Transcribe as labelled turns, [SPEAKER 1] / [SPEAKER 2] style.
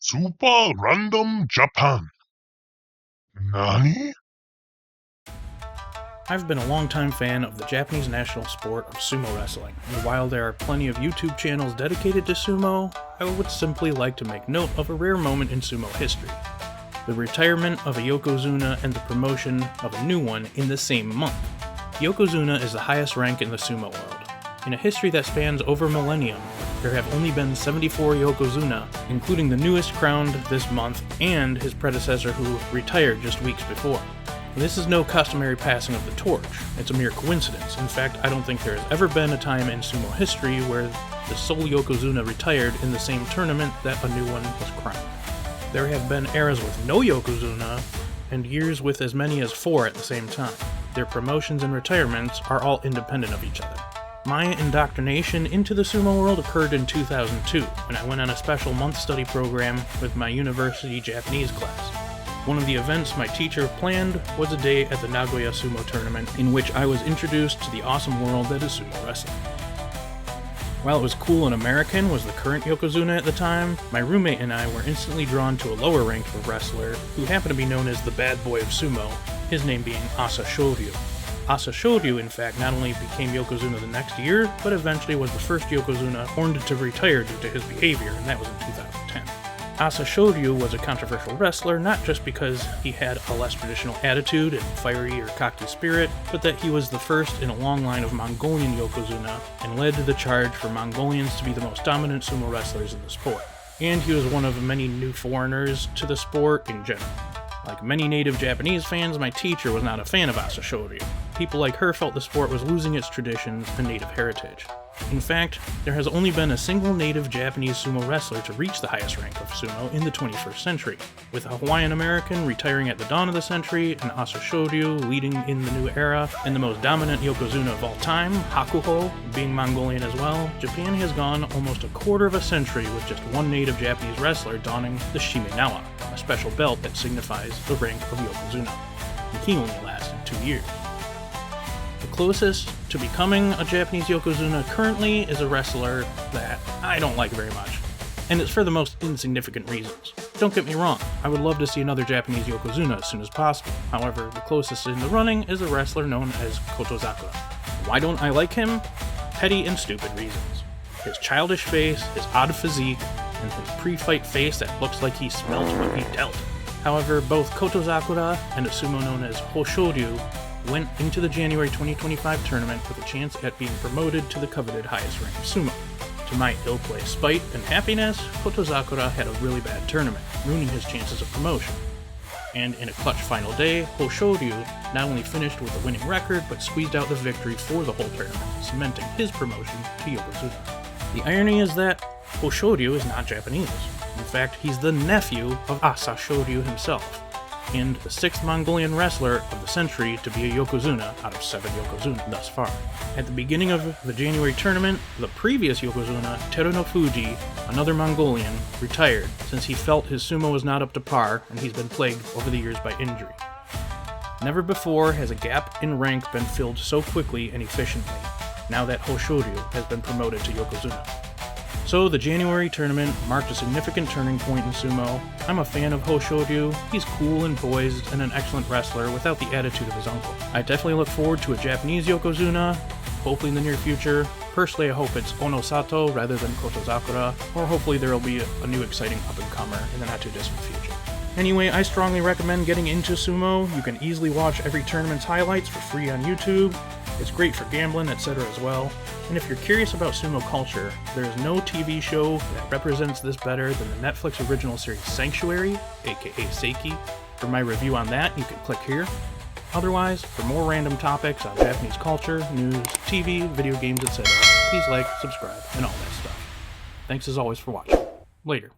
[SPEAKER 1] Super Random Japan. Nani?
[SPEAKER 2] I've been a longtime fan of the Japanese national sport of sumo wrestling, and while there are plenty of YouTube channels dedicated to sumo, I would simply like to make note of a rare moment in sumo history: the retirement of a Yokozuna and the promotion of a new one in the same month. Yokozuna is the highest rank in the sumo world. In a history that spans over a millennium, there have only been 74 Yokozuna, including the newest crowned this month and his predecessor who retired just weeks before. This is no customary passing of the torch, it's a mere coincidence. In fact, I don't think there has ever been a time in sumo history where the sole Yokozuna retired in the same tournament that a new one was crowned. There have been eras with no Yokozuna, and years with as many as 4 at the same time. Their promotions and retirements are all independent of each other. My indoctrination into the sumo world occurred in 2002, when I went on a special month study program with my university Japanese class. One of the events my teacher planned was a day at the Nagoya Sumo Tournament, in which I was introduced to the awesome world that is sumo wrestling. While it was cool and American was the current Yokozuna at the time, my roommate and I were instantly drawn to a lower ranked wrestler who happened to be known as the bad boy of sumo, his name being Asa Shoryu. Asa Shoryu, in fact, not only became Yokozuna the next year, but eventually was the first Yokozuna warned to retire due to his behavior, and that was in 2010. Asa Shoryu was a controversial wrestler not just because he had a less traditional attitude and fiery or cocky spirit, but that he was the first in a long line of Mongolian Yokozuna and led the charge for Mongolians to be the most dominant sumo wrestlers in the sport. And he was one of many new foreigners to the sport in general. Like many native Japanese fans, my teacher was not a fan of Asa Shoryu. People like her felt the sport was losing its traditions and native heritage. In fact, there has only been a single native Japanese sumo wrestler to reach the highest rank of sumo in the 21st century, with a Hawaiian American retiring at the dawn of the century and Asa Shoryu leading in the new era, and the most dominant Yokozuna of all time, Hakuho, being Mongolian as well. Japan has gone almost a quarter of a century with just one native Japanese wrestler donning the Shimenawa, a special belt that signifies the rank of Yokozuna, and he only lasted 2 years. The closest to becoming a Japanese Yokozuna currently is a wrestler that I don't like very much, and it's for the most insignificant reasons. Don't get me wrong, I would love to see another Japanese Yokozuna as soon as possible. However, the closest in the running is a wrestler known as Kotozakura. Why don't I like him? Petty and stupid reasons. His childish face, his odd physique, and his pre-fight face that looks like he smelt what he dealt. However, both Kotozakura and a sumo known as Hoshoryu went into the January 2025 tournament with a chance at being promoted to the coveted highest rank of sumo. To my ill-placed spite and happiness, Kotozakura had a really bad tournament, ruining his chances of promotion. And in a clutch final day, Hoshoryu not only finished with a winning record, but squeezed out the victory for the whole tournament, cementing his promotion to Yokozuna. The irony is that Hoshoryu is not Japanese. In fact, he's the nephew of Asa Shoryu himself, and the 6th Mongolian wrestler of the century to be a Yokozuna out of 7 Yokozuna thus far. At the beginning of the January tournament, the previous Yokozuna, Teruno Fuji, another Mongolian, retired since he felt his sumo was not up to par and he's been plagued over the years by injury. Never before has a gap in rank been filled so quickly and efficiently, now that Hoshoryu has been promoted to Yokozuna. So the January tournament marked a significant turning point in sumo. I'm a fan of Hoshoryu. He's cool and poised and an excellent wrestler without the attitude of his uncle. I definitely look forward to a Japanese Yokozuna, hopefully in the near future. Personally, I hope it's Onosato rather than Kotozakura, or hopefully there will be a new exciting up-and-comer in the not-too-distant future. Anyway, I strongly recommend getting into sumo. You can easily watch every tournament's highlights for free on YouTube. It's great for gambling, etc. as well. And if you're curious about sumo culture, there is no TV show that represents this better than the Netflix original series Sanctuary, aka Seiki. For my review on that, you can click here. Otherwise, for more random topics on Japanese culture, news, TV, video games, etc., please like, subscribe, and all that stuff. Thanks as always for watching. Later.